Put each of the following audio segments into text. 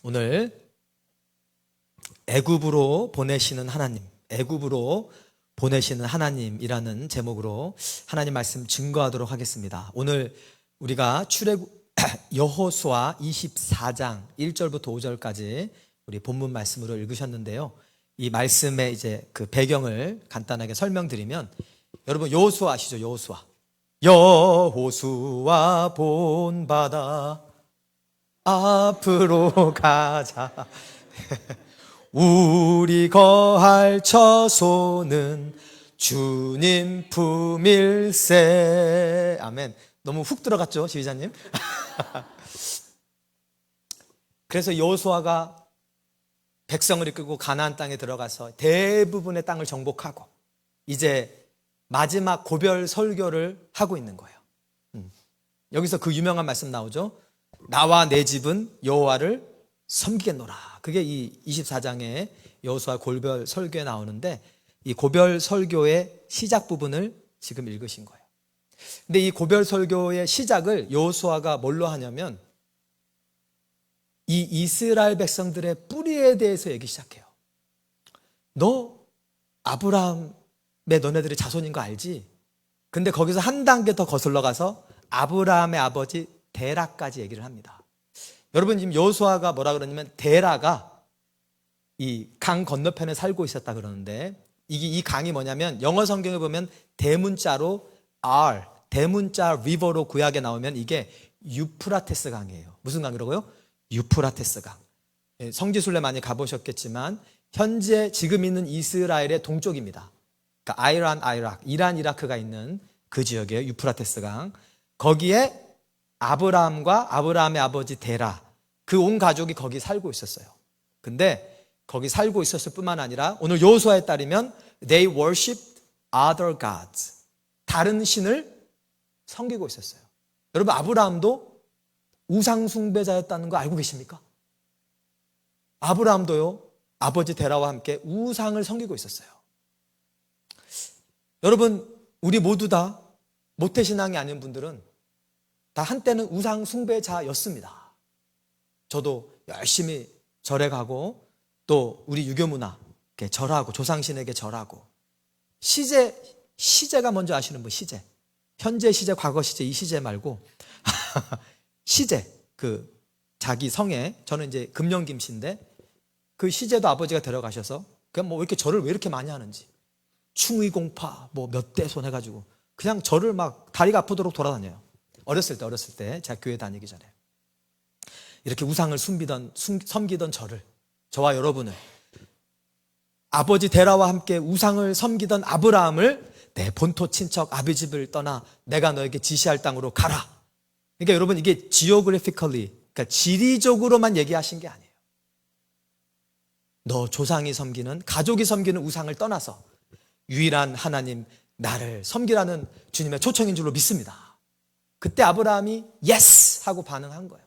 오늘 애굽으로 보내시는 하나님, 애굽으로 보내시는 하나님이라는 제목으로 하나님 말씀 증거하도록 하겠습니다. 오늘 우리가 여호수아 24장 1절부터 5절까지 우리 본문 말씀으로 읽으셨는데요. 이 말씀의 이제 그 배경을 간단하게 설명드리면, 여러분 여호수아 아시죠? 여호수아 본바다 앞으로 가자. 우리 거할 처소는 주님 품일세. 아멘. 너무 훅 들어갔죠, 지휘자님? 그래서 여호수아가 백성을 이끌고 가나안 땅에 들어가서 대부분의 땅을 정복하고 이제 마지막 고별 설교를 하고 있는 거예요. 여기서 그 유명한 말씀 나오죠. 나와 내 집은 여호와를 섬기겠노라. 그게 이 24장의 여호수아 고별 설교에 나오는데, 이 고별 설교의 시작 부분을 지금 읽으신 거예요. 근데 이 고별 설교의 시작을 여호수아가 뭘로 하냐면, 이 이스라엘 백성들의 뿌리에 대해서 얘기 시작해요. 너 아브라함의 너네들의 자손인 거 알지? 근데 거기서 한 단계 더 거슬러 가서 아브라함의 아버지 데라까지 얘기를 합니다. 여러분, 지금 여호수아가 뭐라 그러냐면, 데라가 이 강 건너편에 살고 있었다 그러는데, 이 강이 뭐냐면 영어 성경에 보면 대문자로 R, 대문자 리버로 구약에 나오면 이게 유프라테스 강이에요. 무슨 강이라고요? 유프라테스 강. 성지순례 많이 가보셨겠지만 현재 지금 있는 이스라엘의 동쪽입니다. 그러니까 이란, 이라크가 있는 그 지역이에요. 유프라테스 강. 거기에 아브라함과 아브라함의 아버지 데라, 그 온 가족이 거기 살고 있었어요. 근데 거기 살고 있었을 뿐만 아니라 오늘 여호수아에 따르면 they worshipped other gods, 다른 신을 섬기고 있었어요. 여러분, 아브라함도 우상 숭배자였다는 거 알고 계십니까? 아브라함도요, 아버지 데라와 함께 우상을 섬기고 있었어요. 여러분, 우리 모두 다 모태신앙이 아닌 분들은 다 한때는 우상 숭배자였습니다. 저도 열심히 절에 가고, 또 우리 유교문화 절하고, 조상신에게 절하고, 시제가 뭔지 아시는 분? 시제. 현재 시제, 과거 시제, 이 시제 말고 시제, 그 자기 성에, 저는 이제 금령김씨인데 그 시제도 아버지가 데려가셔서 그냥 뭐 이렇게 절을 왜 이렇게 많이 하는지, 충의공파 뭐 몇 대 손 해가지고 그냥 절을 막 다리가 아프도록 돌아다녀요. 어렸을 때 제가 교회 다니기 전에 이렇게 우상을 섬기던 저를, 저와 여러분을, 아버지 데라와 함께 우상을 섬기던 아브라함을 내 본토 친척 아비 집을 떠나 내가 너에게 지시할 땅으로 가라. 그러니까 여러분, 이게 geographically, 그러니까 지리적으로만 얘기하신 게 아니에요. 너 조상이 섬기는, 가족이 섬기는 우상을 떠나서 유일한 하나님 나를 섬기라는 주님의 초청인 줄로 믿습니다. 그때 아브라함이 예스 하고 반응한 거예요.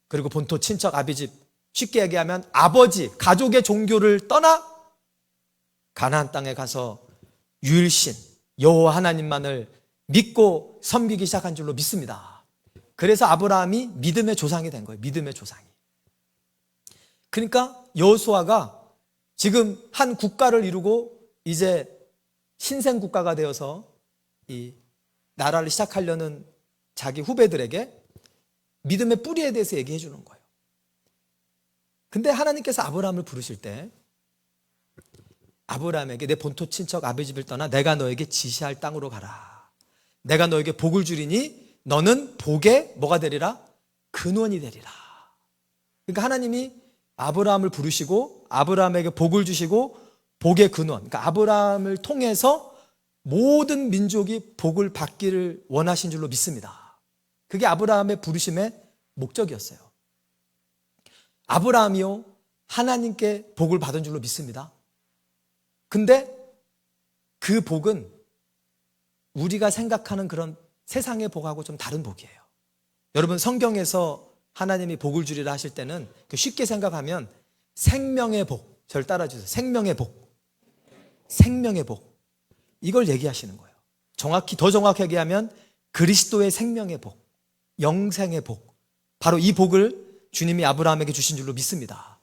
그리고 본토 친척 아비집, 쉽게 얘기하면 아버지, 가족의 종교를 떠나 가나안 땅에 가서 유일신 여호와 하나님만을 믿고 섬기기 시작한 줄로 믿습니다. 그래서 아브라함이 믿음의 조상이 된 거예요. 믿음의 조상이. 그러니까 여호수아가 지금 한 국가를 이루고 이제 신생 국가가 되어서 이 나라를 시작하려는 자기 후배들에게 믿음의 뿌리에 대해서 얘기해 주는 거예요. 근데 하나님께서 아브라함을 부르실 때 아브라함에게 내 본토 친척 아비 집을 떠나 내가 너에게 지시할 땅으로 가라. 내가 너에게 복을 주리니 너는 복의 뭐가 되리라? 근원이 되리라. 그러니까 하나님이 아브라함을 부르시고 아브라함에게 복을 주시고 복의 근원, 그러니까 아브라함을 통해서 모든 민족이 복을 받기를 원하신 줄로 믿습니다. 그게 아브라함의 부르심의 목적이었어요. 아브라함이요, 하나님께 복을 받은 줄로 믿습니다. 근데 그 복은 우리가 생각하는 그런 세상의 복하고 좀 다른 복이에요. 여러분, 성경에서 하나님이 복을 주리라 하실 때는 쉽게 생각하면 생명의 복, 저를 따라주세요. 생명의 복. 생명의 복. 이걸 얘기하시는 거예요. 더 정확하게 하면 그리스도의 생명의 복, 영생의 복. 바로 이 복을 주님이 아브라함에게 주신 줄로 믿습니다.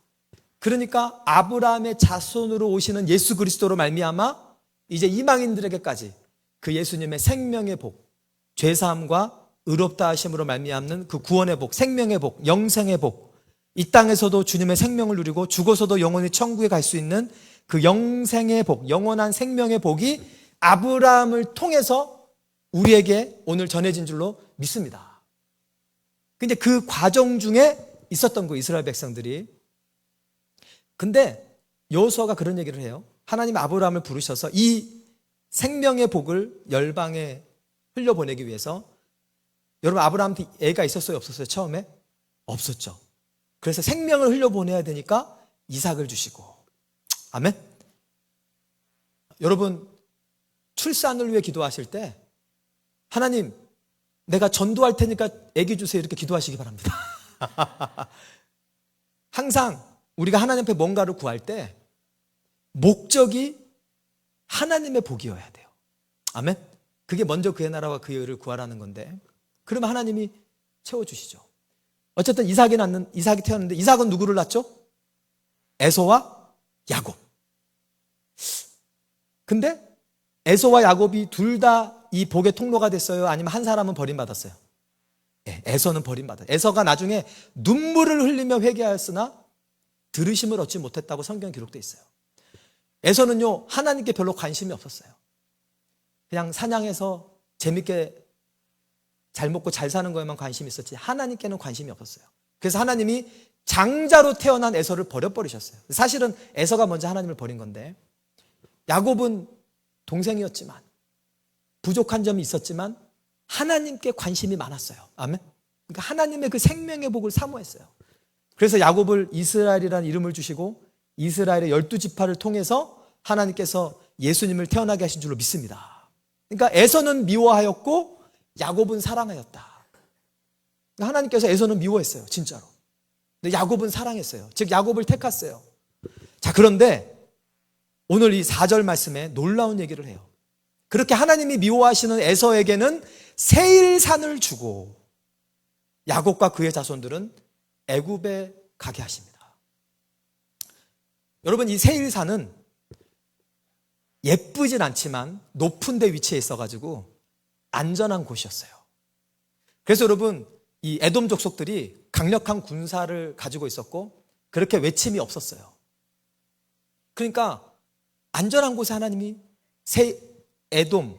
그러니까 아브라함의 자손으로 오시는 예수 그리스도로 말미암아 이제 이방인들에게까지 그 예수님의 생명의 복, 죄사함과 의롭다 하심으로 말미암는 그 구원의 복, 생명의 복, 영생의 복, 이 땅에서도 주님의 생명을 누리고 죽어서도 영원히 천국에 갈 수 있는 그 영생의 복, 영원한 생명의 복이 아브라함을 통해서 우리에게 오늘 전해진 줄로 믿습니다. 근데 그 과정 중에 있었던 거 이스라엘 백성들이. 근데 여호수아가 그런 얘기를 해요. 하나님 아브라함을 부르셔서 이 생명의 복을 열방에 흘려보내기 위해서, 여러분 아브라함한테 애가 있었어요 없었어요? 처음에? 없었죠. 그래서 생명을 흘려보내야 되니까 이삭을 주시고. 아멘. 여러분 출산을 위해 기도하실 때 하나님 내가 전도할 테니까 애기 주세요 이렇게 기도하시기 바랍니다. 항상 우리가 하나님 앞에 뭔가를 구할 때 목적이 하나님의 복이어야 돼요. 아멘. 그게 먼저 그의 나라와 그의 의를 구하라는 건데, 그러면 하나님이 채워주시죠. 어쨌든 이삭이 태어났는데, 이삭은 누구를 낳죠? 에서와 야곱. 근데 에서와 야곱이 둘 다 이 복의 통로가 됐어요? 아니면 한 사람은 버림받았어요? 네, 에서는 버림받았어요. 에서가 나중에 눈물을 흘리며 회개하였으나 들으심을 얻지 못했다고 성경에 기록되어 있어요. 에서는요 하나님께 별로 관심이 없었어요. 그냥 사냥해서 재밌게 잘 먹고 잘 사는 거에만 관심이 있었지 하나님께는 관심이 없었어요. 그래서 하나님이 장자로 태어난 에서를 버려버리셨어요. 사실은 에서가 먼저 하나님을 버린 건데, 야곱은 동생이었지만 부족한 점이 있었지만 하나님께 관심이 많았어요. 아멘. 그러니까 하나님의 그 생명의 복을 사모했어요. 그래서 야곱을 이스라엘이라는 이름을 주시고 이스라엘의 12지파를 통해서 하나님께서 예수님을 태어나게 하신 줄로 믿습니다. 그러니까 에서는 미워하였고 야곱은 사랑하였다. 그러니까 하나님께서 에서는 미워했어요. 진짜로. 근데 야곱은 사랑했어요. 즉 야곱을 택했어요. 자, 그런데 오늘 이 4절 말씀에 놀라운 얘기를 해요. 그렇게 하나님이 미워하시는 에서에게는 세일산을 주고 야곱과 그의 자손들은 애굽에 가게 하십니다. 여러분 이 세일산은 예쁘진 않지만 높은 데 위치해 있어가지고 안전한 곳이었어요. 그래서 여러분 이 에돔 족속들이 강력한 군사를 가지고 있었고 그렇게 외침이 없었어요. 그러니까 안전한 곳에 하나님이 에돔,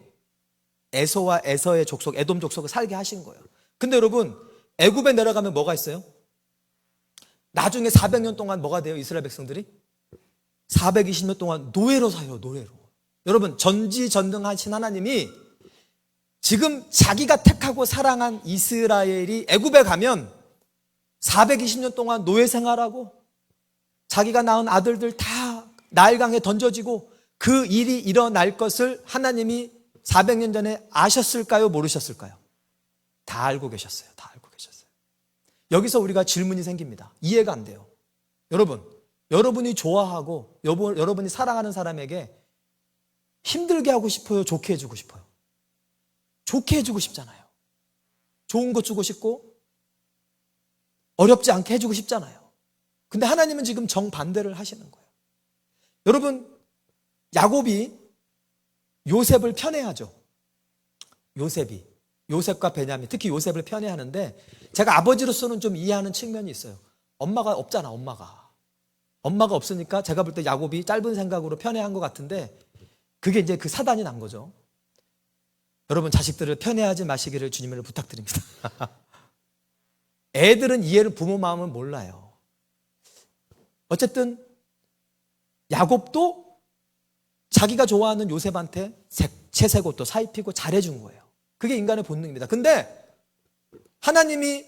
에서와 에서의 족속, 에돔 족속을 살게 하신 거예요. 근데 여러분 애굽에 내려가면 뭐가 있어요? 나중에 400년 동안 뭐가 돼요? 이스라엘 백성들이 420년 동안 노예로 살아요. 노예로. 여러분 전지전능하신 하나님이 지금 자기가 택하고 사랑한 이스라엘이 애굽에 가면 420년 동안 노예 생활하고 자기가 낳은 아들들 다 나일강에 던져지고 그 일이 일어날 것을 하나님이 400년 전에 아셨을까요? 모르셨을까요? 다 알고 계셨어요. 다 알고 계셨어요. 여기서 우리가 질문이 생깁니다. 이해가 안 돼요. 여러분이 좋아하고 여러분이 사랑하는 사람에게 힘들게 하고 싶어요? 좋게 해주고 싶어요? 좋게 해주고 싶잖아요. 좋은 거 주고 싶고 어렵지 않게 해주고 싶잖아요. 근데 하나님은 지금 정반대를 하시는 거예요. 여러분 야곱이 요셉을 편애하죠. 요셉과 베냐민, 특히 요셉을 편애하는데 제가 아버지로서는 좀 이해하는 측면이 있어요. 엄마가 없잖아. 엄마가 없으니까 제가 볼 때 야곱이 짧은 생각으로 편애한 것 같은데 그게 이제 그 사단이 난 거죠. 여러분 자식들을 편애하지 마시기를 주님을 부탁드립니다. 애들은 이해를 부모 마음은 몰라요. 어쨌든 야곱도 자기가 좋아하는 요셉한테 채색 옷도 사입히고 잘해준 거예요. 그게 인간의 본능입니다. 근데 하나님이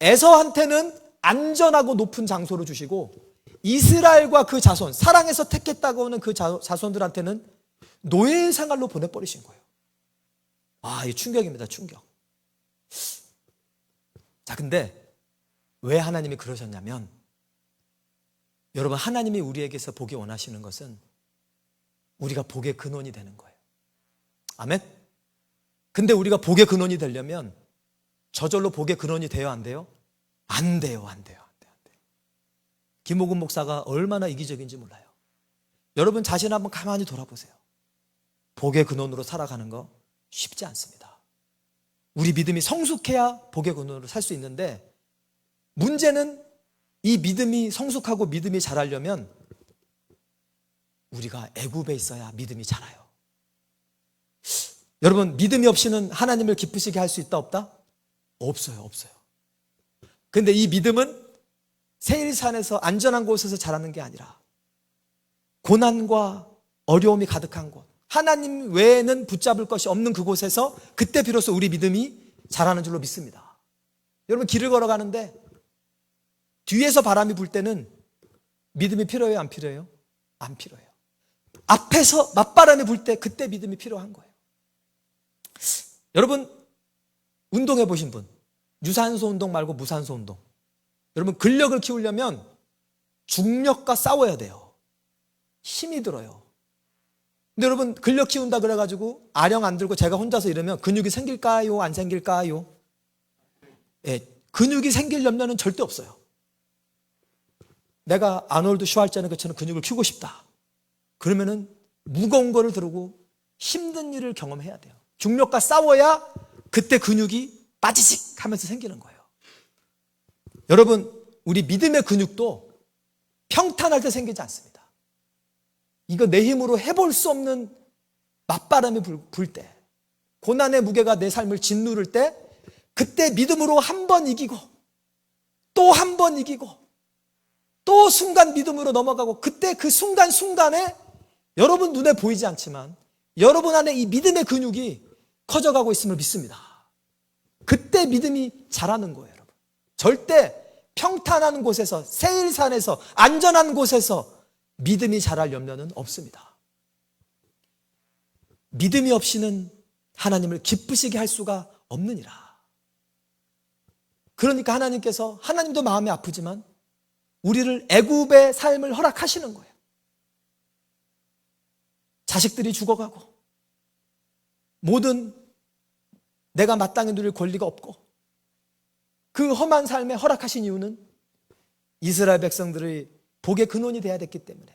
에서한테는 안전하고 높은 장소를 주시고 이스라엘과 그 자손, 사랑해서 택했다고 하는 그 자손들한테는 노예 생활로 보내버리신 거예요. 이 충격입니다. 충격. 자, 근데 왜 하나님이 그러셨냐면 여러분 하나님이 우리에게서 복이 원하시는 것은 우리가 복의 근원이 되는 거예요. 아멘? 근데 우리가 복의 근원이 되려면 저절로 복의 근원이 돼야 안 돼요? 안 돼요, 안 돼요, 안 돼요, 안 돼요. 김호근 목사가 얼마나 이기적인지 몰라요. 여러분 자신 한번 가만히 돌아보세요. 복의 근원으로 살아가는 거 쉽지 않습니다. 우리 믿음이 성숙해야 복의 근원으로 살 수 있는데, 문제는 이 믿음이 성숙하고 믿음이 자라려면 우리가 애굽에 있어야 믿음이 자라요. 여러분, 믿음이 없이는 하나님을 기쁘시게 할 수 있다 없다? 없어요, 없어요. 근데 이 믿음은 세일산에서 안전한 곳에서 자라는 게 아니라 고난과 어려움이 가득한 곳, 하나님 외에는 붙잡을 것이 없는 그곳에서 그때 비로소 우리 믿음이 자라는 줄로 믿습니다. 여러분, 길을 걸어가는데 뒤에서 바람이 불 때는 믿음이 필요해요, 안 필요해요? 안 필요해요. 앞에서 맞바람이 불 때 그때 믿음이 필요한 거예요. 여러분, 운동해 보신 분, 유산소 운동 말고 무산소 운동, 여러분 근력을 키우려면 중력과 싸워야 돼요. 힘이 들어요. 근데 여러분, 근력 키운다 그래가지고 아령 안 들고 제가 혼자서 이러면 근육이 생길까요, 안 생길까요? 예, 근육이 생길 염려는 절대 없어요. 내가 아놀드 슈왈제네거처럼 근육을 키우고 싶다 그러면은 무거운 거를 들고 힘든 일을 경험해야 돼요. 중력과 싸워야 그때 근육이 빠지직 하면서 생기는 거예요. 여러분, 우리 믿음의 근육도 평탄할 때 생기지 않습니다. 이거 내 힘으로 해볼 수 없는 맞바람이 불 때, 고난의 무게가 내 삶을 짓누를 때, 그때 믿음으로 한 번 이기고 또 한 번 이기고 또 순간 믿음으로 넘어가고, 그때 그 순간순간에 여러분 눈에 보이지 않지만 여러분 안에 이 믿음의 근육이 커져가고 있음을 믿습니다. 그때 믿음이 자라는 거예요, 여러분. 절대 평탄한 곳에서, 세일산에서, 안전한 곳에서 믿음이 자랄 염려는 없습니다. 믿음이 없이는 하나님을 기쁘시게 할 수가 없느니라. 그러니까 하나님께서, 하나님도 마음이 아프지만 우리를 애굽의 삶을 허락하시는 거예요. 자식들이 죽어가고 모든 내가 마땅히 누릴 권리가 없고, 그 험한 삶에 허락하신 이유는 이스라엘 백성들의 복의 근원이 되어야 됐기 때문에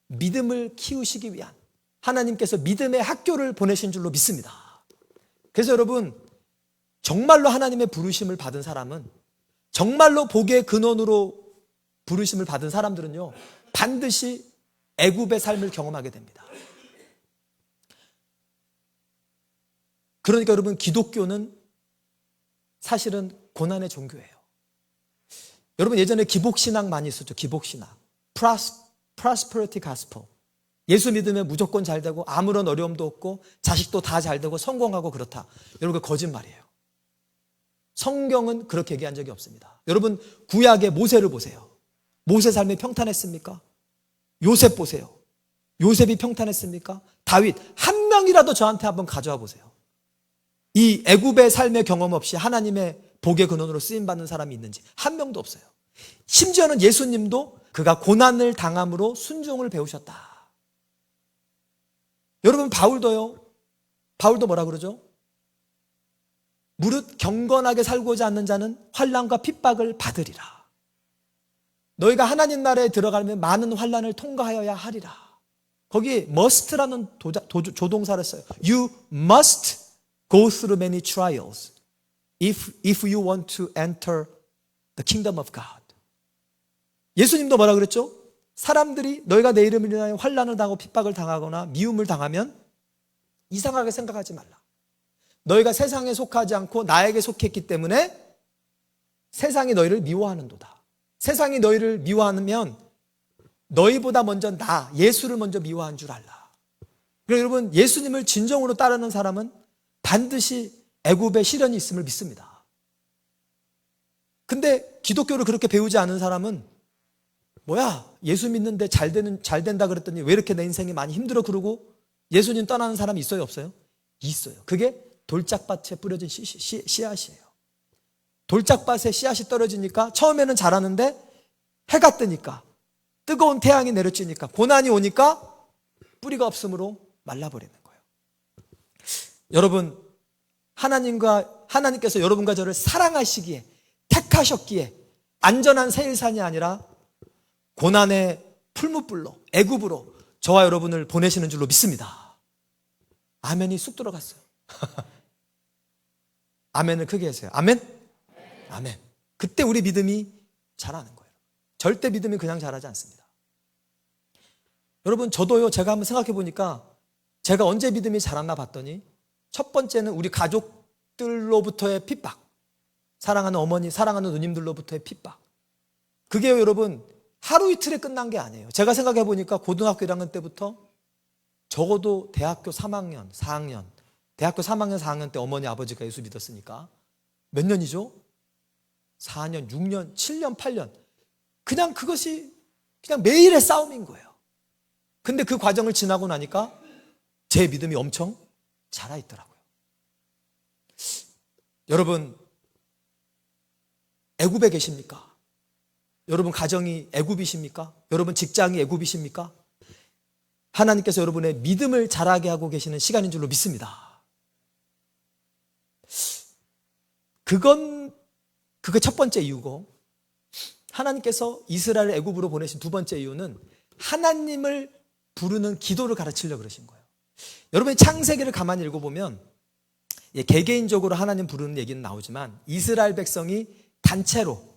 믿음을 키우시기 위한 하나님께서 믿음의 학교를 보내신 줄로 믿습니다. 그래서 여러분, 정말로 하나님의 부르심을 받은 사람은, 정말로 복의 근원으로 부르심을 받은 사람들은요, 반드시 애굽의 삶을 경험하게 됩니다. 그러니까 여러분, 기독교는 사실은 고난의 종교예요. 여러분, 예전에 기복신앙 많이 있었죠. 기복신앙, prosperity gospel. 예수 믿으면 무조건 잘 되고 아무런 어려움도 없고 자식도 다 잘 되고 성공하고 그렇다. 여러분, 그 거짓말이에요. 성경은 그렇게 얘기한 적이 없습니다. 여러분, 구약의 모세를 보세요. 모세 삶이 평탄했습니까? 요셉 보세요. 요셉이 평탄했습니까? 다윗, 한 명이라도 저한테 한번 가져와 보세요. 이 애굽의 삶의 경험 없이 하나님의 복의 근원으로 쓰임받는 사람이 있는지 한 명도 없어요. 심지어는 예수님도 그가 고난을 당함으로 순종을 배우셨다. 여러분, 바울도요. 바울도 뭐라 그러죠? 무릇 경건하게 살고자 하는 자는 환난과 핍박을 받으리라. 너희가 하나님 나라에 들어가려면 많은 환난을 통과하여야 하리라. 거기 must라는 조동사를 써요. You must go through many trials if you want to enter the kingdom of God. 예수님도 뭐라 그랬죠? 사람들이 너희가 내 이름을 인하여 환난을 당하고 핍박을 당하거나 미움을 당하면 이상하게 생각하지 말라. 너희가 세상에 속하지 않고 나에게 속했기 때문에 세상이 너희를 미워하는도다. 세상이 너희를 미워하면 너희보다 먼저 나, 예수를 먼저 미워한 줄 알라. 그러니까 여러분, 예수님을 진정으로 따르는 사람은 반드시 애굽의 시련이 있음을 믿습니다. 근데 기독교를 그렇게 배우지 않은 사람은 뭐야, 예수 믿는데 잘 된다 그랬더니 왜 이렇게 내 인생이 많이 힘들어 그러고 예수님 떠나는 사람이 있어요, 없어요? 있어요. 그게 돌짝밭에 뿌려진 씨앗이에요. 돌짝밭에 씨앗이 떨어지니까 처음에는 자라는데 해가 뜨니까, 뜨거운 태양이 내려쬐니까, 고난이 오니까 뿌리가 없으므로 말라버리는 거예요. 여러분, 하나님께서 여러분과 저를 사랑하시기에, 택하셨기에 안전한 세일산이 아니라 고난의 풀무불로 애굽으로 저와 여러분을 보내시는 줄로 믿습니다. 아멘이 쑥 들어갔어요. 아멘을 크게 해주세요. 아멘? 아멘. 그때 우리 믿음이 자라는 거예요. 절대 믿음이 그냥 자라지 않습니다. 여러분, 저도요, 제가 한번 생각해 보니까 제가 언제 믿음이 자랐나 봤더니 첫 번째는 우리 가족들로부터의 핍박, 사랑하는 어머니, 사랑하는 누님들로부터의 핍박. 그게 여러분 하루 이틀에 끝난 게 아니에요. 제가 생각해 보니까 고등학교 1학년 때부터 적어도 대학교 3학년, 4학년, 대학교 3학년, 4학년 때 어머니, 아버지가 예수 믿었으니까 몇 년이죠? 4년, 6년, 7년, 8년. 그냥 그것이 그냥 매일의 싸움인 거예요. 근데 그 과정을 지나고 나니까 제 믿음이 엄청 자라있더라고요. 여러분, 애굽에 계십니까? 여러분 가정이 애굽이십니까? 여러분 직장이 애굽이십니까? 하나님께서 여러분의 믿음을 자라게 하고 계시는 시간인 줄로 믿습니다. 그게 첫 번째 이유고, 하나님께서 이스라엘을 애굽으로 보내신 두 번째 이유는 하나님을 부르는 기도를 가르치려고 그러신 거예요. 여러분이 창세기를 가만히 읽어보면 개개인적으로 하나님 부르는 얘기는 나오지만 이스라엘 백성이 단체로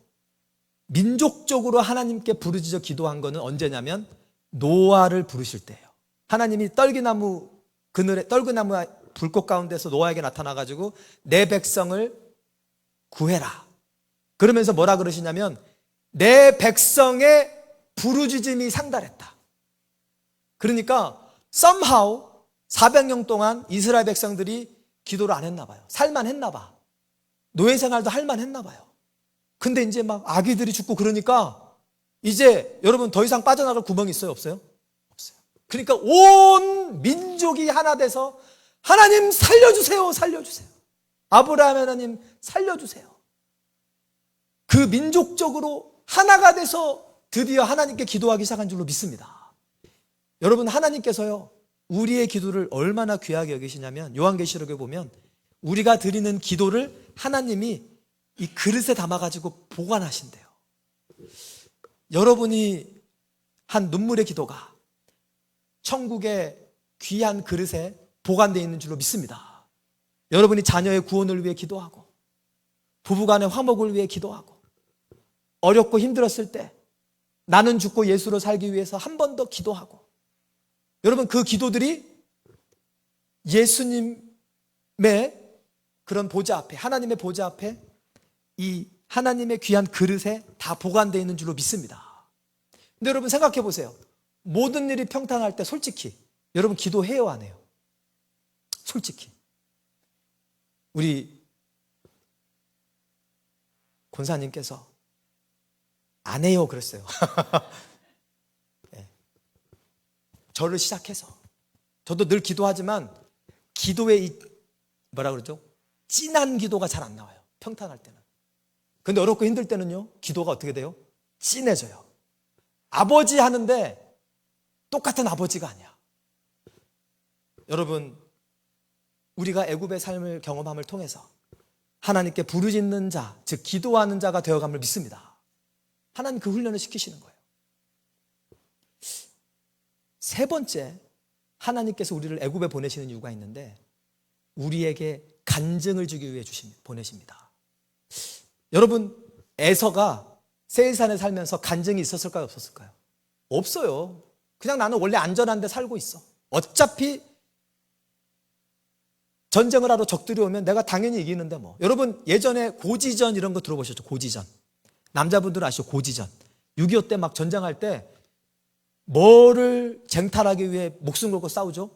민족적으로 하나님께 부르짖어 기도한 거는 언제냐면 노아를 부르실 때예요. 하나님이 떨기나무 불꽃 가운데서 노아에게 나타나가지고 내 백성을 구해라. 그러면서 뭐라 그러시냐면 내 백성의 부르짖음이 상달했다. 그러니까 somehow 400년 동안 이스라엘 백성들이 기도를 안 했나 봐요. 살만 했나 봐. 노예 생활도 할만 했나 봐요. 근데 이제 막 아기들이 죽고 그러니까 이제 여러분 더 이상 빠져나갈 구멍이 있어요? 없어요? 없어요. 그러니까 온 민족이 하나 돼서 하나님 살려주세요, 살려주세요. 아브라함 하나님 살려주세요. 그 민족적으로 하나가 돼서 드디어 하나님께 기도하기 시작한 줄로 믿습니다. 여러분, 하나님께서요 우리의 기도를 얼마나 귀하게 여기시냐면 요한계시록에 보면 우리가 드리는 기도를 하나님이 이 그릇에 담아가지고 보관하신대요. 여러분이 한 눈물의 기도가 천국의 귀한 그릇에 보관되어 있는 줄로 믿습니다. 여러분이 자녀의 구원을 위해 기도하고 부부간의 화목을 위해 기도하고 어렵고 힘들었을 때 나는 죽고 예수로 살기 위해서 한 번 더 기도하고, 여러분 그 기도들이 예수님의 그런 보좌 앞에, 하나님의 보좌 앞에 이 하나님의 귀한 그릇에 다 보관되어 있는 줄로 믿습니다. 근데 여러분 생각해 보세요. 모든 일이 평탄할 때 솔직히 여러분 기도해요, 안 해요? 솔직히 우리 권사님께서 안 해요 그랬어요. 네. 저를 시작해서 저도 늘 기도하지만 기도의 이 뭐라 그러죠? 진한 기도가 잘 안 나와요. 평탄할 때는. 근데 어렵고 힘들 때는요 기도가 어떻게 돼요? 진해져요. 아버지 하는데 똑같은 아버지가 아니야. 여러분, 우리가 애굽의 삶을 경험함을 통해서 하나님께 부르짖는 자, 즉 기도하는 자가 되어감을 믿습니다. 하나님 그 훈련을 시키시는 거예요. 세 번째, 하나님께서 우리를 애굽에 보내시는 이유가 있는데 우리에게 간증을 주기 위해 보내십니다. 여러분, 에서가 세일산에 살면서 간증이 있었을까요, 없었을까요? 없어요. 그냥 나는 원래 안전한 데 살고 있어. 어차피 전쟁을 하러 적들이 오면 내가 당연히 이기는데 뭐. 여러분 예전에 고지전 이런 거 들어보셨죠? 고지전. 남자분들 아시죠? 고지전. 6.25 때 막 전쟁할 때 뭐를 쟁탈하기 위해 목숨 걸고 싸우죠?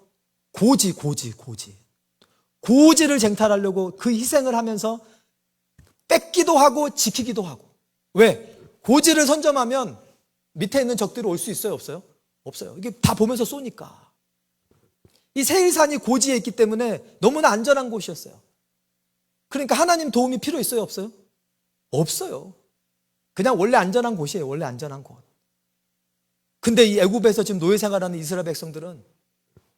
고지를 쟁탈하려고 그 희생을 하면서 뺏기도 하고 지키기도 하고. 왜? 고지를 선점하면 밑에 있는 적들이 올 수 있어요? 없어요? 없어요. 이게 다 보면서 쏘니까. 이 세일산이 고지에 있기 때문에 너무나 안전한 곳이었어요. 그러니까 하나님 도움이 필요 있어요? 없어요? 없어요. 그냥 원래 안전한 곳이에요. 원래 안전한 곳. 근데 이 애굽에서 지금 노예 생활하는 이스라엘 백성들은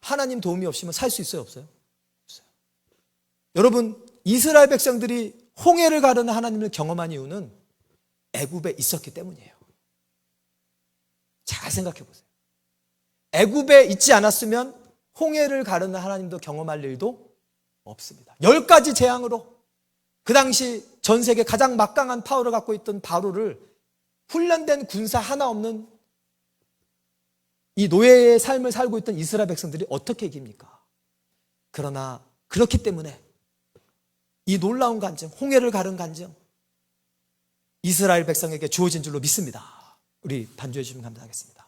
하나님 도움이 없으면 살 수 있어요? 없어요? 없어요. 여러분, 이스라엘 백성들이 홍해를 가르는 하나님을 경험한 이유는 애굽에 있었기 때문이에요. 잘 생각해 보세요. 애굽에 있지 않았으면 홍해를 가르는 하나님도 경험할 일도 없습니다. 10가지 재앙으로 그 당시 전 세계 가장 막강한 파워를 갖고 있던 바로를 훈련된 군사 하나 없는 이 노예의 삶을 살고 있던 이스라엘 백성들이 어떻게 이깁니까? 그러나 그렇기 때문에 이 놀라운 간증, 홍해를 가른 간증, 이스라엘 백성에게 주어진 줄로 믿습니다. 우리 반주해 주시면 감사하겠습니다.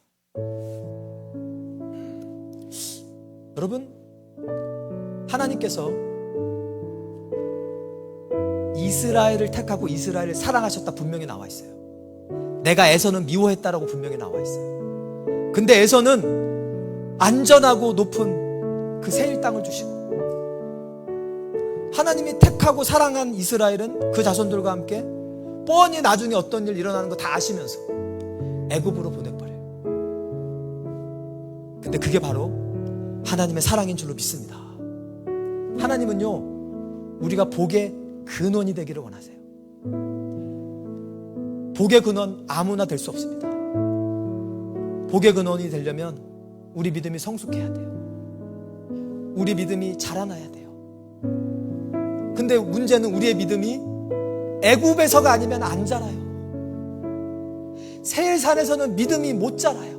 여러분, 하나님께서 이스라엘을 택하고 이스라엘을 사랑하셨다 분명히 나와 있어요. 내가 에서는 미워했다라고 분명히 나와 있어요. 근데 에서는 안전하고 높은 그 세일 땅을 주시고, 하나님이 택하고 사랑한 이스라엘은 그 자손들과 함께 뻔히 나중에 어떤 일 일어나는 거 다 아시면서 애굽으로 보내버려요. 근데 그게 바로 하나님의 사랑인 줄로 믿습니다. 하나님은요, 우리가 복의 근원이 되기를 원하세요. 복의 근원 아무나 될 수 없습니다. 복의 근원이 되려면 우리 믿음이 성숙해야 돼요. 우리 믿음이 자라나야 돼요. 근데 문제는 우리의 믿음이 애굽에서가 아니면 안 자라요. 세일산에서는 믿음이 못 자라요.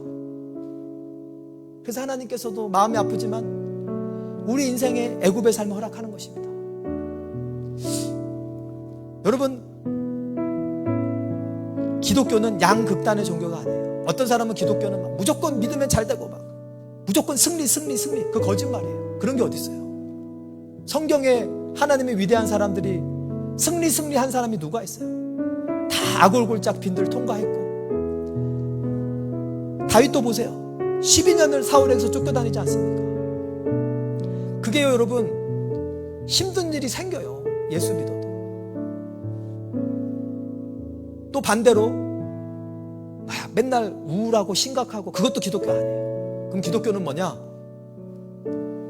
그래서 하나님께서도 마음이 아프지만 우리 인생에 애굽의 삶을 허락하는 것입니다. 여러분, 기독교는 양극단의 종교가 아니에요. 어떤 사람은 기독교는 막 무조건 믿으면 잘 되고 막 무조건 승리. 그 거짓말이에요. 그런 게 어디 있어요? 성경에 하나님의 위대한 사람들이 승리한 사람이 누가 있어요? 다 아골골짝 빈들 통과했고, 다윗도 보세요. 12년을 사울에서 쫓겨다니지 않습니까? 그게요, 여러분, 힘든 일이 생겨요. 예수 믿어도. 또 반대로 맨날 우울하고 심각하고, 그것도 기독교 아니에요. 그럼 기독교는 뭐냐?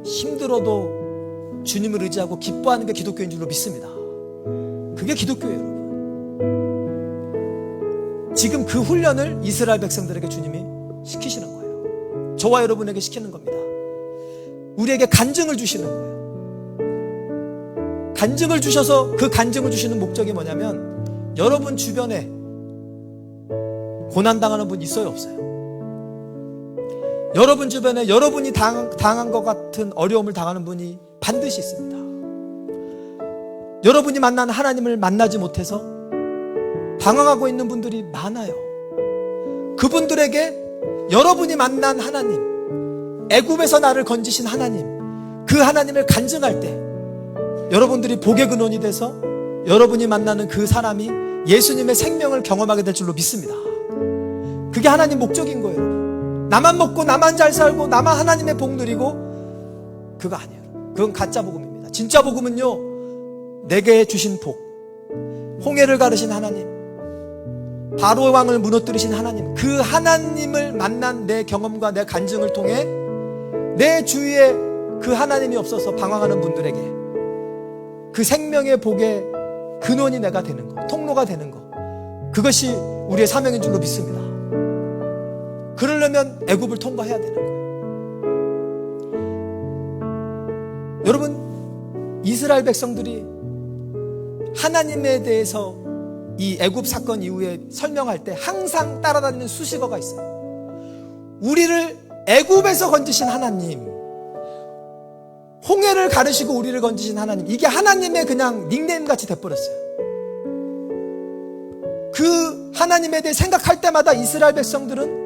힘들어도 주님을 의지하고 기뻐하는 게 기독교인 줄로 믿습니다. 그게 기독교예요, 여러분. 지금 그 훈련을 이스라엘 백성들에게 주님이 시키시는 거예요. 저와 여러분에게 시키는 겁니다. 우리에게 간증을 주시는 거예요. 간증을 주셔서 그 간증을 주시는 목적이 뭐냐면, 여러분 주변에 고난당하는 분 있어요, 없어요? 여러분 주변에 여러분이 당한 것 같은 어려움을 당하는 분이 반드시 있습니다. 여러분이 만난 하나님을 만나지 못해서 방황하고 있는 분들이 많아요. 그분들에게 여러분이 만난 하나님, 애굽에서 나를 건지신 하나님, 그 하나님을 간증할 때 여러분들이 복의 근원이 돼서 여러분이 만나는 그 사람이 예수님의 생명을 경험하게 될 줄로 믿습니다. 그게 하나님 목적인 거예요. 나만 먹고 나만 잘 살고 나만 하나님의 복 누리고, 그거 아니에요. 그건 가짜 복음입니다. 진짜 복음은요, 내게 주신 복, 홍해를 가르신 하나님, 바로 왕을 무너뜨리신 하나님, 그 하나님을 만난 내 경험과 내 간증을 통해 내 주위에 그 하나님이 없어서 방황하는 분들에게 그 생명의 복의 근원이 내가 되는 거, 통로가 되는 거, 그것이 우리의 사명인 줄로 믿습니다. 그러려면 애굽을 통과해야 되는 거예요. 여러분, 이스라엘 백성들이 하나님에 대해서 이 애굽 사건 이후에 설명할 때 항상 따라다니는 수식어가 있어요. 우리를 애굽에서 건지신 하나님, 홍해를 가르시고 우리를 건지신 하나님, 이게 하나님의 그냥 닉네임 같이 돼버렸어요. 그 하나님에 대해 생각할 때마다 이스라엘 백성들은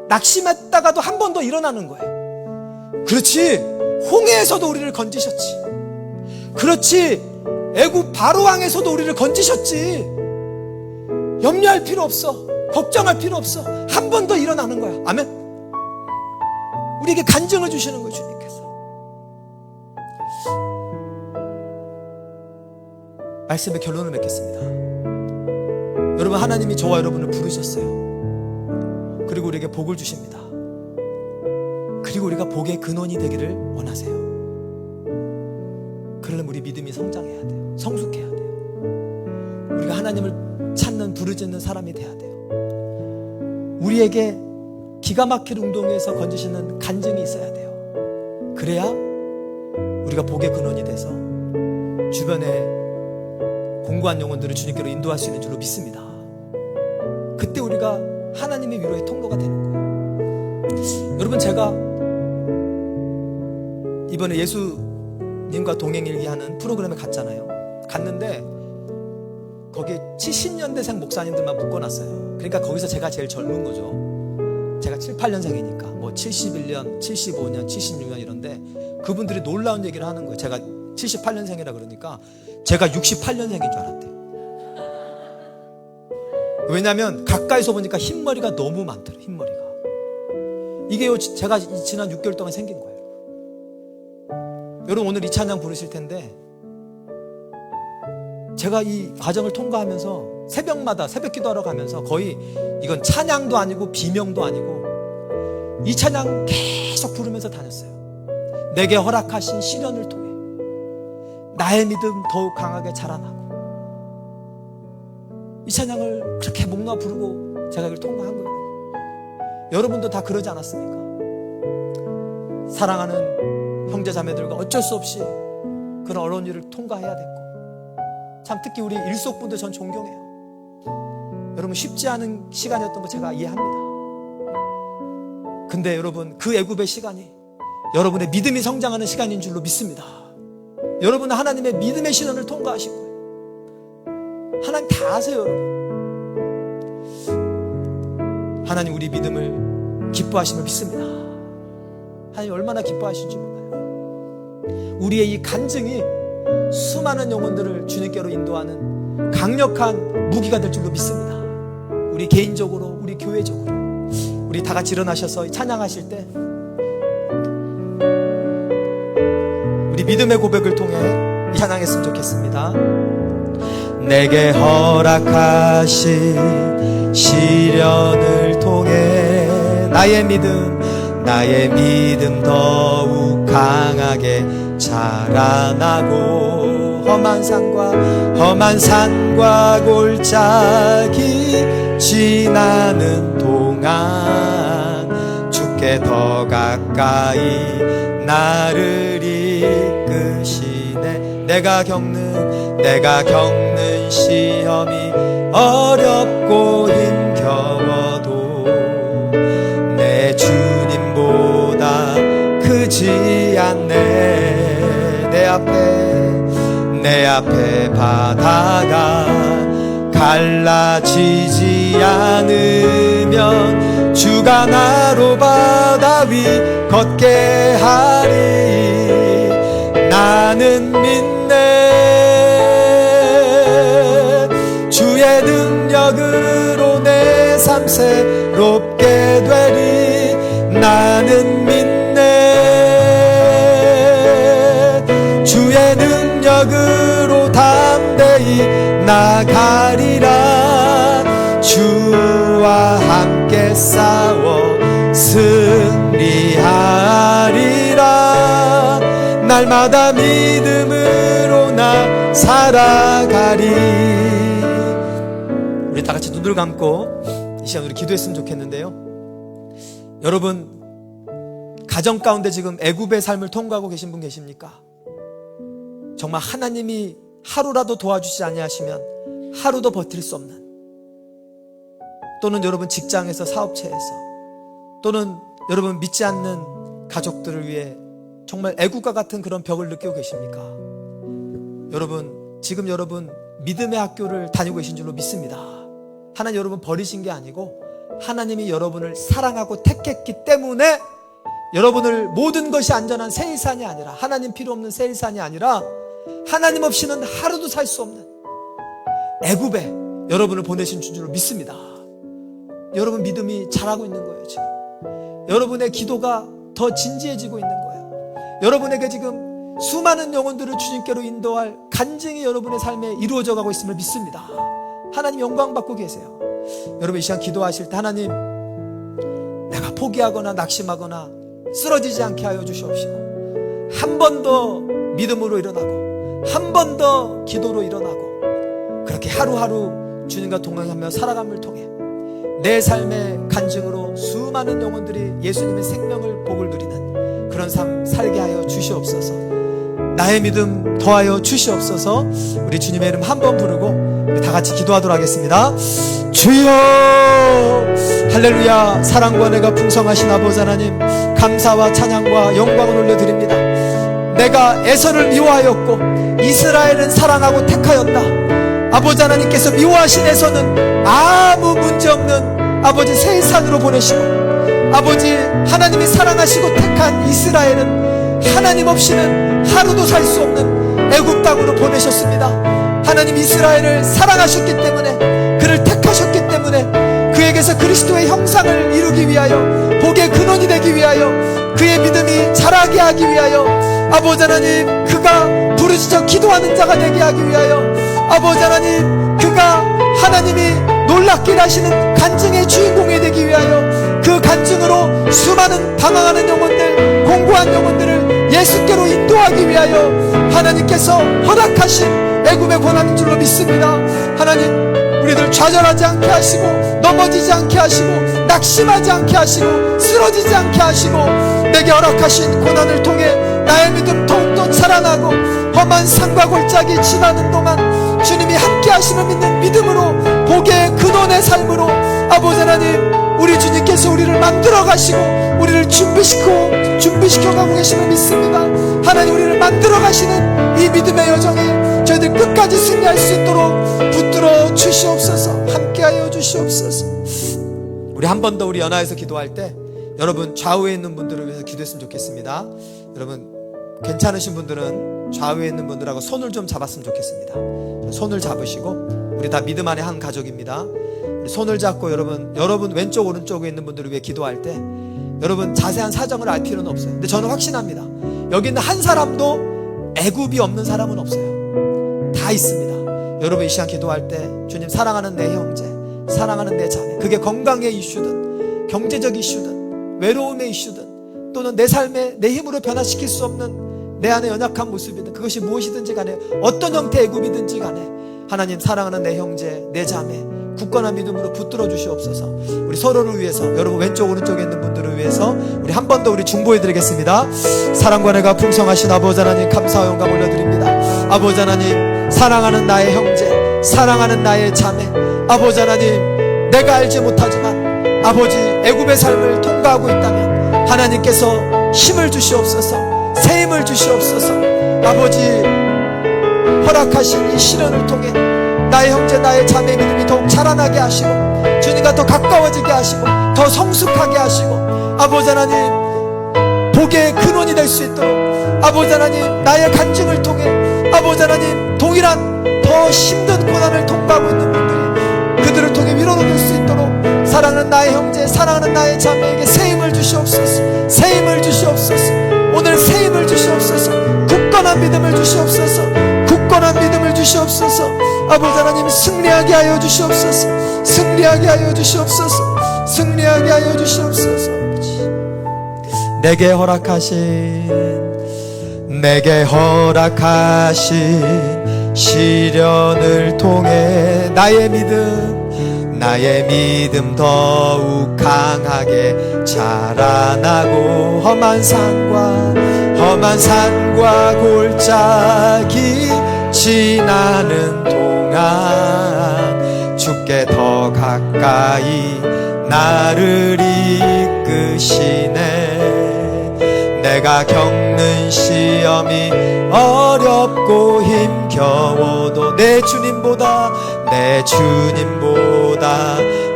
낙심했다가도 한 번 더 일어나는 거예요. 그렇지, 홍해에서도 우리를 건지셨지. 그렇지, 애굽 바로 왕에서도 우리를 건지셨지. 염려할 필요 없어. 걱정할 필요 없어. 한 번 더 일어나는 거야. 아멘. 우리에게 간증을 주시는 거예요, 주님께서. 말씀의 결론을 맺겠습니다. 여러분, 하나님이 저와 여러분을 부르셨어요. 그리고 우리에게 복을 주십니다. 그리고 우리가 복의 근원이 되기를 원하세요. 그러려면 우리 믿음이 성장해야 돼요. 성숙해야 돼요. 우리가 하나님을 찾는 부르짖는 사람이 돼야 돼요. 우리에게 기가 막힐 운동에서 건지시는 간증이 있어야 돼요. 그래야 우리가 복의 근원이 돼서 주변에 공고한 영혼들을 주님께로 인도할 수 있는 줄로 믿습니다. 그때 우리가 하나님의 위로의 통로가 되는 거예요. 여러분, 제가 이번에 예수님과 동행일기 하는 프로그램에 갔는데 거기에 70년대생 목사님들만 묶어놨어요. 그러니까 거기서 제가 제일 젊은 거죠. 제가 7, 8년생이니까 뭐 71년, 75년, 76년 이런데 그분들이 놀라운 얘기를 하는 거예요. 제가 78년생이라 그러니까 제가 68년생인 줄 알았대요. 왜냐하면 가까이서 보니까 흰머리가 너무 많더래요. 흰머리가. 이게 제가 지난 6개월 동안 생긴 거예요. 여러분, 오늘 이 찬양 부르실 텐데 제가 이 과정을 통과하면서 새벽마다 새벽 기도하러 가면서 거의 이건 찬양도 아니고 비명도 아니고 이 찬양 계속 부르면서 다녔어요. 내게 허락하신 시련을 통해 나의 믿음 더욱 강하게 자라나고, 이 찬양을 그렇게 목 놓아 부르고 제가 이걸 통과한 거예요. 여러분도 다 그러지 않았습니까? 사랑하는 형제 자매들과 어쩔 수 없이 그런 어려운 일을 통과해야 됐고, 참 특히 우리 일속분들 전 존경해요. 여러분, 쉽지 않은 시간이었던 거 제가 이해합니다. 근데 여러분, 그 애굽의 시간이 여러분의 믿음이 성장하는 시간인 줄로 믿습니다. 여러분은 하나님의 믿음의 시련을 통과하신 거예요. 하나님 다 아세요, 여러분. 하나님 우리 믿음을 기뻐하심을 믿습니다. 하나님 얼마나 기뻐하시는지 몰라요. 우리의 이 간증이 수많은 영혼들을 주님께로 인도하는 강력한 무기가 될 줄로 믿습니다. 우리 개인적으로, 우리 교회적으로, 우리 다 같이 일어나셔서 찬양하실 때 우리 믿음의 고백을 통해 찬양했으면 좋겠습니다. 내게 허락하신 시련을 통해 나의 믿음 더욱 강하게 자라나고, 험한 산과 골짜기 지나는 동안 주께 더 가까이 나를 이끄시네. 내가 겪는 시험이 어렵고 힘겨워도 내 주님보다 크지 않네. 내 앞에 바다가 갈라지지 않으면 주가 나로 바다 위 걷게 하리. 나는 믿네. 주의 능력으로 내 삶 새롭게 되리. 나는 믿네. 주의 능력으로 담대히 나가리라. 주와 함께 싸워 승리하리라. 날마다 믿음으로 나 살아가리. 우리 다 같이 눈을 감고 이 시간 우리 기도했으면 좋겠는데요. 여러분, 가정 가운데 지금 애굽의 삶을 통과하고 계신 분 계십니까? 정말 하나님이 하루라도 도와주시지 아니하시면 하루도 버틸 수 없는, 또는 여러분 직장에서, 사업체에서, 또는 여러분 믿지 않는 가족들을 위해 정말 애국과 같은 그런 벽을 느끼고 계십니까? 여러분, 지금 여러분 믿음의 학교를 다니고 계신 줄로 믿습니다. 하나님 여러분 버리신 게 아니고 하나님이 여러분을 사랑하고 택했기 때문에 여러분을 모든 것이 안전한 세일산이 아니라, 하나님 필요 없는 세일산이 아니라 하나님 없이는 하루도 살 수 없는 애굽에 여러분을 보내신 줄로 믿습니다. 여러분 믿음이 자라고 있는 거예요. 지금 여러분의 기도가 더 진지해지고 있는 거예요. 여러분에게 지금 수많은 영혼들을 주님께로 인도할 간증이 여러분의 삶에 이루어져 가고 있음을 믿습니다. 하나님 영광 받고 계세요. 여러분 이 시간 기도하실 때 하나님, 내가 포기하거나 낙심하거나 쓰러지지 않게 하여 주시옵시고, 한 번 더 믿음으로 일어나고 한 번 더 기도로 일어나고, 그렇게 하루하루 주님과 동행하며 살아감을 통해 내 삶의 간증으로 수많은 영혼들이 예수님의 생명을 복을 누리는 그런 삶 살게 하여 주시옵소서. 나의 믿음 더하여 주시옵소서. 우리 주님의 이름 한 번 부르고 우리 다 같이 기도하도록 하겠습니다. 주여, 할렐루야. 사랑과 은혜가 풍성하신 아버지 하나님, 감사와 찬양과 영광을 올려드립니다. 내가 에서를 미워하였고 이스라엘은 사랑하고 택하였다. 아버지 하나님께서 미워하신 에서는 아무 문제없는 아버지 세상으로 보내시고, 아버지 하나님이 사랑하시고 택한 이스라엘은 하나님 없이는 하루도 살 수 없는 애굽 땅으로 보내셨습니다. 하나님 이스라엘을 사랑하셨기 때문에, 그를 택하셨기 때문에 그에게서 그리스도의 형상을 이루기 위하여, 복의 근원이 되기 위하여, 그의 믿음이 자라게 하기 위하여, 아버지 하나님 그가 부르짖어 기도하는 자가 되게 하기 위하여, 아버지 하나님 그가 하나님이 놀랍게 하시는 간증의 주인공이 되기 위하여, 그 간증으로 수많은 방황하는 영혼들, 공고한 영혼들을 예수께로 인도하기 위하여 하나님께서 허락하신 애굽의 고난인 줄로 믿습니다. 하나님, 우리들 좌절하지 않게 하시고, 넘어지지 않게 하시고, 낙심하지 않게 하시고, 쓰러지지 않게 하시고, 내게 허락하신 고난을 통해 나의 믿음 더욱더 자라나고, 험한 산과 골짜기 지나는 동안 주님이 함께 하심을 믿는 믿음으로, 복의 근원의 삶으로 아버지 하나님, 우리 주님께서 우리를 만들어 가시고 우리를 준비시켜 가고 계심을 믿습니다. 하나님, 우리를 만들어 가시는 이 믿음의 여정에 저희들 끝까지 승리할 수 있도록 붙들어 주시옵소서. 함께하여 주시옵소서. 우리 한 번 더 우리 연합에서 기도할 때 여러분 좌우에 있는 분들을 위해서 기도했으면 좋겠습니다. 여러분 괜찮으신 분들은 좌우에 있는 분들하고 손을 좀 잡았으면 좋겠습니다. 손을 잡으시고, 우리 다 믿음 안에 한 가족입니다. 우리 손을 잡고 여러분 왼쪽 오른쪽에 있는 분들을 위해 기도할 때 여러분 자세한 사정을 알 필요는 없어요. 근데 저는 확신합니다. 여기 있는 한 사람도 애굽이 없는 사람은 없어요. 다 있습니다. 여러분 이 시간 기도할 때 주님, 사랑하는 내 형제, 사랑하는 내 자매, 그게 건강의 이슈든 경제적 이슈든 외로움의 이슈든 또는 내 삶에 내 힘으로 변화시킬 수 없는 내 안에 연약한 모습이든 그것이 무엇이든지 간에, 어떤 형태의 애굽이든지 간에 하나님, 사랑하는 내 형제, 내 자매 굳건한 믿음으로 붙들어 주시옵소서. 우리 서로를 위해서, 여러분 왼쪽 오른쪽에 있는 분들을 위해서 우리 한 번 더 우리 중보해 드리겠습니다. 사랑과 은혜가 풍성하신 아버지 하나님, 감사와 영광 올려드립니다. 아버지 하나님, 사랑하는 나의 형제, 사랑하는 나의 자매, 아버지 하나님, 내가 알지 못하지만 아버지 애굽의 삶을 통과하고 있다면 하나님께서 힘을 주시옵소서, 새 힘을 주시옵소서. 아버지, 허락하신 이 시련을 통해 나의 형제, 나의 자매의 믿음이 더욱 자라나게 하시고, 주님과 더 가까워지게 하시고, 더 성숙하게 하시고, 아버지 하나님 복의 근원이 될 수 있도록, 아버지 하나님 나의 간증을 통해 아버지 하나님 동일한 더 힘든 고난을 통과하고 있는 분들이 그들을 통해 위로로 될 수 있도록, 사랑하는 나의 형제, 사랑하는 나의 자매에게 새 힘을 주시옵소서. 새 힘을 주시옵소서. 오늘 새 힘을 주시옵소서. 굳건한 믿음을 주시옵소서. 굳건한 믿음을 주시옵소서. 아버지 하나님, 승리하게 하여 주시옵소서. 승리하게 하여 주시옵소서. 승리하게 하여 주시옵소서. 내게 허락하신 시련을 통해 나의 믿음 더욱 강하게 자라나고, 험한 산과 골짜기 지나는 동안 주께 더 가까이 나를 이끄시네. 내가 겪는 시험이 어렵고 힘겨워도 내 주님보다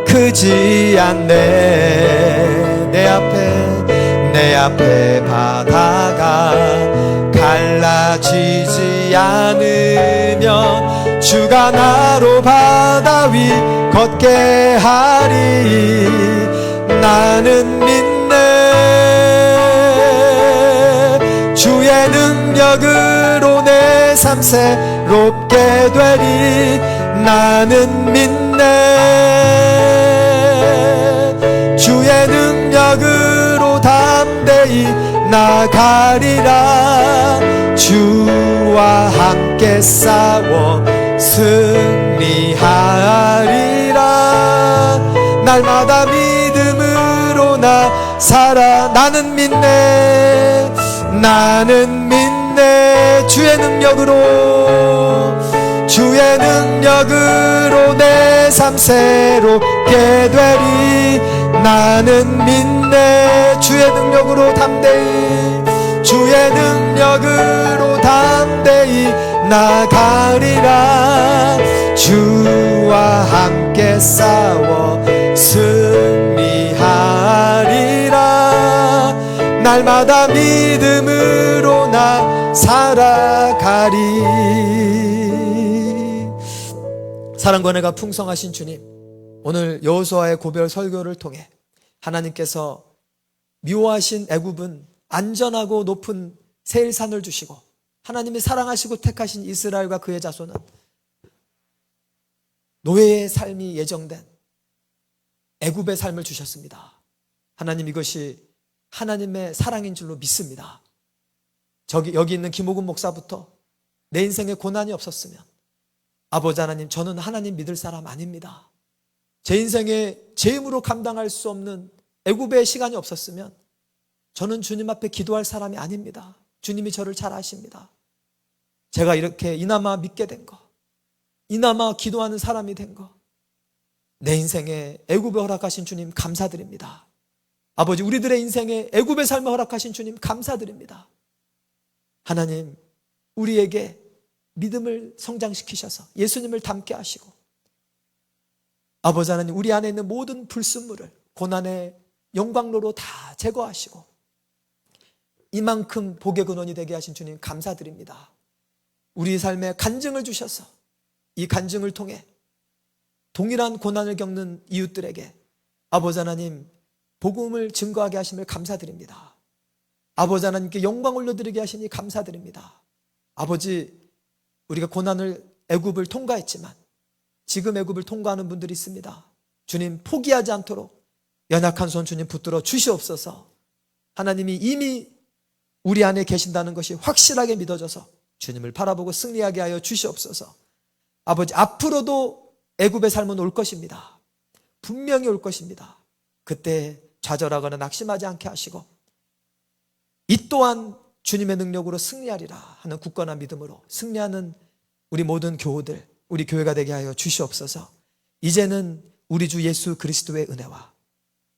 크지 않네. 내 앞에 바다가 갈라지지 않으면 주가 나로 바다 위 걷게 하리. 나는 믿네. 주의 능력으로 내 삶 새롭게 되리. 나는 믿네. 주의 능력으로 담대히 나가리라. 주와 함께 싸워 승리하리라. 날마다 믿음으로 나 살아. 나는 믿네, 나는 믿네. 주의 능력으로, 주의 능력으로 내 삶 새롭게 되리. 나는 믿네, 주의 능력으로 담대히, 주의 능력으로 담대히 나가리라. 주와 함께 싸워 승리하리라. 날마다 믿음으로 나 살아가리. 사랑과 은혜가 풍성하신 주님, 오늘 여호수아의 고별 설교를 통해 하나님께서 미워하신 애굽은 안전하고 높은 세일산을 주시고, 하나님이 사랑하시고 택하신 이스라엘과 그의 자손은 노예의 삶이 예정된 애굽의 삶을 주셨습니다. 하나님, 이것이 하나님의 사랑인 줄로 믿습니다. 여기 있는 김호근 목사부터 내 인생에 고난이 없었으면, 아버지 하나님, 저는 하나님 믿을 사람 아닙니다. 제 인생에 제 힘으로 감당할 수 없는 애굽의 시간이 없었으면 저는 주님 앞에 기도할 사람이 아닙니다. 주님이 저를 잘 아십니다. 제가 이렇게 이나마 믿게 된 거, 이나마 기도하는 사람이 된 거, 내 인생에 애굽에 허락하신 주님 감사드립니다. 아버지, 우리들의 인생에 애굽의 삶을 허락하신 주님 감사드립니다. 하나님, 우리에게 믿음을 성장시키셔서 예수님을 닮게 하시고, 아버지 하나님, 우리 안에 있는 모든 불순물을 고난의 영광로로 다 제거하시고 이만큼 복의 근원이 되게 하신 주님 감사드립니다. 우리 삶에 간증을 주셔서 이 간증을 통해 동일한 고난을 겪는 이웃들에게 아버지 하나님 복음을 증거하게 하심을 감사드립니다. 아버지 하나님께 영광 올려드리게 하시니 감사드립니다. 아버지, 우리가 고난을, 애굽을 통과했지만 지금 애굽을 통과하는 분들이 있습니다. 주님, 포기하지 않도록 연약한 손 주님 붙들어 주시옵소서. 하나님이 이미 우리 안에 계신다는 것이 확실하게 믿어져서 주님을 바라보고 승리하게 하여 주시옵소서. 아버지, 앞으로도 애굽의 삶은 올 것입니다. 분명히 올 것입니다. 그때 좌절하거나 낙심하지 않게 하시고 이 또한 주님의 능력으로 승리하리라 하는 굳건한 믿음으로 승리하는 우리 모든 교우들, 우리 교회가 되게 하여 주시옵소서. 이제는 우리 주 예수 그리스도의 은혜와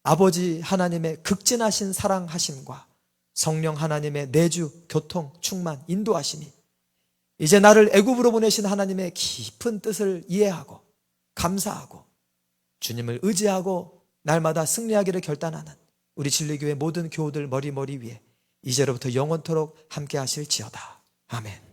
아버지 하나님의 극진하신 사랑하심과 성령 하나님의 내주, 교통, 충만, 인도하심이 이제 나를 애굽으로 보내신 하나님의 깊은 뜻을 이해하고 감사하고 주님을 의지하고 날마다 승리하기를 결단하는 우리 진리교회 모든 교우들 머리 위에 이제로부터 영원토록 함께 하실지어다. 아멘.